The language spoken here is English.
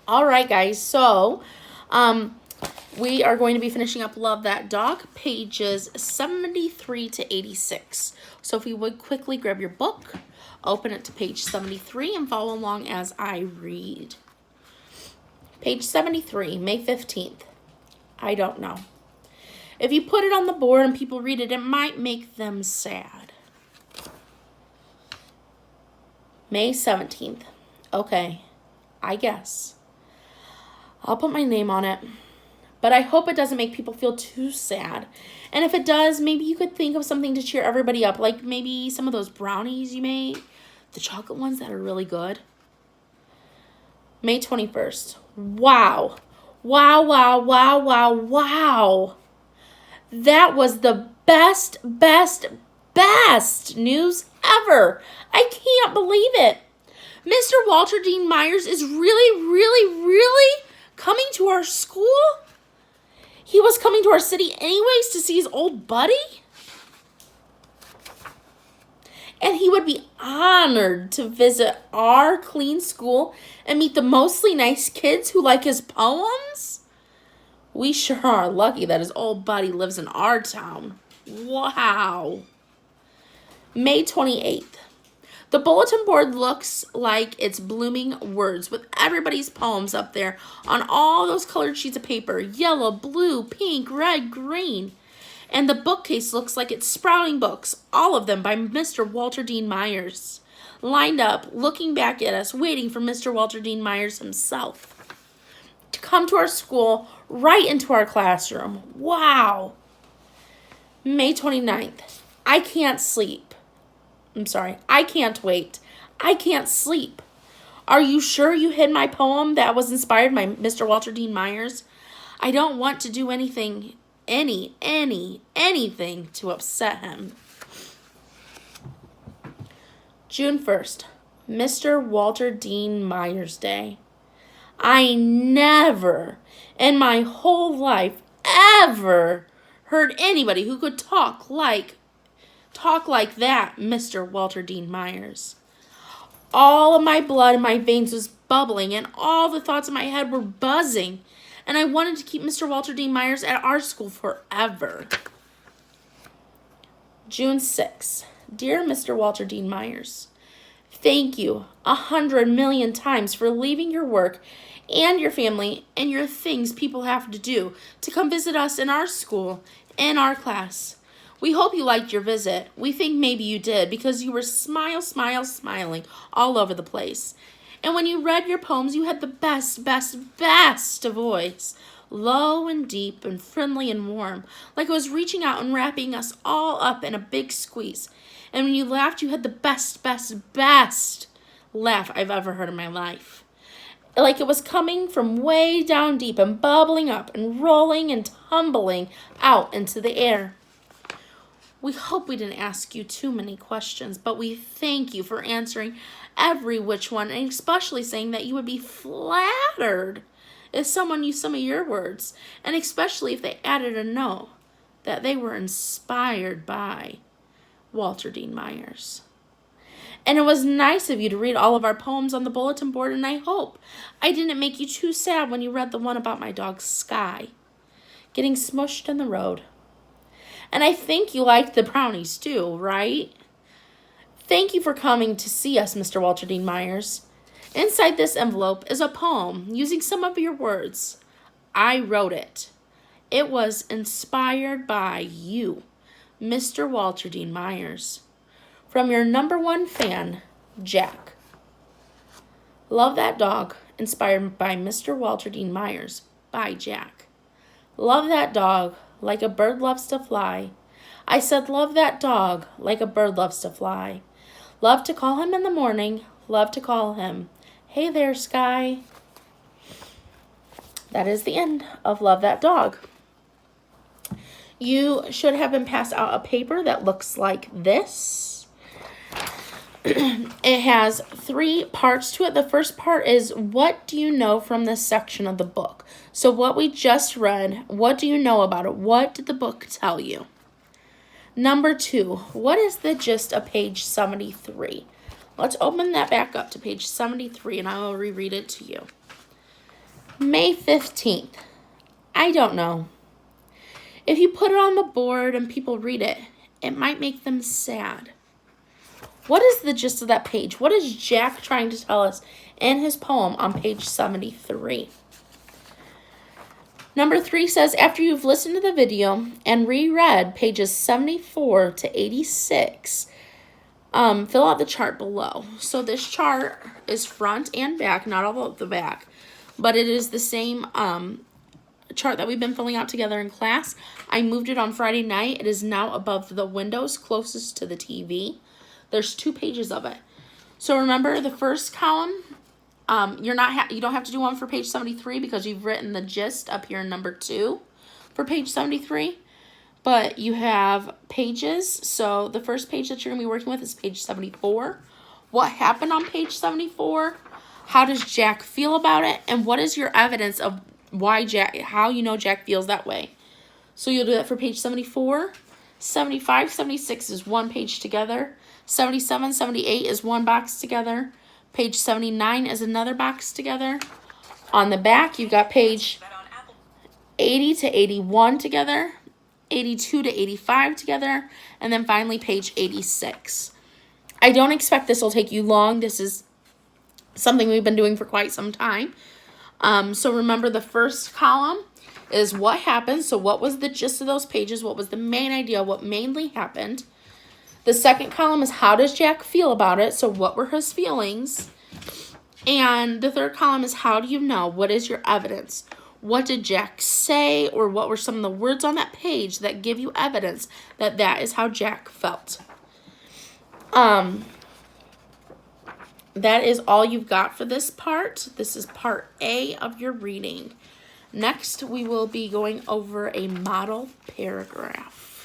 All right, guys. So, we are going to be finishing up Love That Dog, pages 73 to 86. So, if you would quickly grab your book, open it to page 73, and follow along as I read. Page 73, May 15th. I don't know. If you put it on the board and people read it, it might make them sad. May 17th. Okay, I guess. I'll put my name on it. But I hope it doesn't make people feel too sad. And if it does, maybe you could think of something to cheer everybody up. Like maybe some of those brownies you made. The chocolate ones that are really good. May 21st. Wow. Wow, wow, wow, wow, wow. That was the best news ever. I can't believe it. Mr. Walter Dean Myers is really coming to our school? He was coming to our city anyways to see his old buddy? And he would be honored to visit our clean school and meet the mostly nice kids who like his poems? We sure are lucky that his old buddy lives in our town. Wow. May 28th. The bulletin board looks like it's blooming words with everybody's poems up there on all those colored sheets of paper. Yellow, blue, pink, red, green. And the bookcase looks like it's sprouting books, all of them by Mr. Walter Dean Myers. Lined up, looking back at us, waiting for Mr. Walter Dean Myers himself to come to our school, right into our classroom. Wow. May 29th. I can't wait. I can't sleep. Are you sure you hid my poem that was inspired by Mr. Walter Dean Myers? I don't want to do anything to upset him. June 1st, Mr. Walter Dean Myers Day. I never in my whole life ever heard anybody who could talk like that, Mr. Walter Dean Myers. All of my blood in my veins was bubbling, and all the thoughts in my head were buzzing, and I wanted to keep Mr. Walter Dean Myers at our school forever. June 6th. Dear Mr. Walter Dean Myers, thank you 100 million times for leaving your work and your family and your things people have to do to come visit us in our school, in our class. We hope you liked your visit. We think maybe you did because you were smiling all over the place. And when you read your poems, you had the best voice. Low and deep and friendly and warm, like it was reaching out and wrapping us all up in a big squeeze. And when you laughed, you had the best laugh I've ever heard in my life. Like it was coming from way down deep and bubbling up and rolling and tumbling out into the air. We hope we didn't ask you too many questions, but we thank you for answering every which one, and especially saying that you would be flattered if someone used some of your words, and especially if they added a note that they were inspired by Walter Dean Myers. And it was nice of you to read all of our poems on the bulletin board, and I hope I didn't make you too sad when you read the one about my dog Sky getting smushed in the road. And I think you liked the brownies too, right? Thank you for coming to see us, Mr. Walter Dean Myers. Inside this envelope is a poem using some of your words. I wrote it. It was inspired by you, Mr. Walter Dean Myers. From your #1 fan, Jack. Love That Dog, inspired by Mr. Walter Dean Myers, by Jack. Love that dog like a bird loves to fly. I said love that dog like a bird loves to fly. Love to call him in the morning, love to call him, hey there, Sky. That is the end of Love That Dog. You should have been passed out a paper that looks like this. It has 3 parts to it. The first part is, what do you know from this section of the book? So what we just read, what do you know about it? What did the book tell you? Number 2, what is the gist of page 73? Let's open that back up to page 73 and I will reread it to you. May 15th. I don't know. If you put it on the board and people read it, it might make them sad. What is the gist of that page? What is Jack trying to tell us in his poem on page 73? Number 3 says, after you've listened to the video and reread pages 74 to 86, fill out the chart below. So this chart is front and back, not all of the back, but it is the same chart that we've been filling out together in class. I moved it on Friday night. It is now above the windows closest to the TV. There's 2 pages of it. So remember the first column, you don't have to do one for page 73 because you've written the gist up here in number 2 for page 73. But you have pages. So the first page that you're going to be working with is page 74. What happened on page 74? How does Jack feel about it? And what is your evidence of how you know Jack feels that way? So you'll do that for page 74. 75, 76 is one page together. 77, 78 is one box together. Page 79 is another box together. On the back, you've got page 80 to 81 together. 82 to 85 together. And then finally page 86. I don't expect this will take you long. This is something we've been doing for quite some time. So remember the first column is what happened. So what was the gist of those pages? What was the main idea? What mainly happened? The second column is how does Jack feel about it? So what were his feelings? And the third column is how do you know? What is your evidence? What did Jack say? Or what were some of the words on that page that give you evidence that that is how Jack felt? That is all you've got for this part. This is part A of your reading. Next, we will be going over a model paragraph.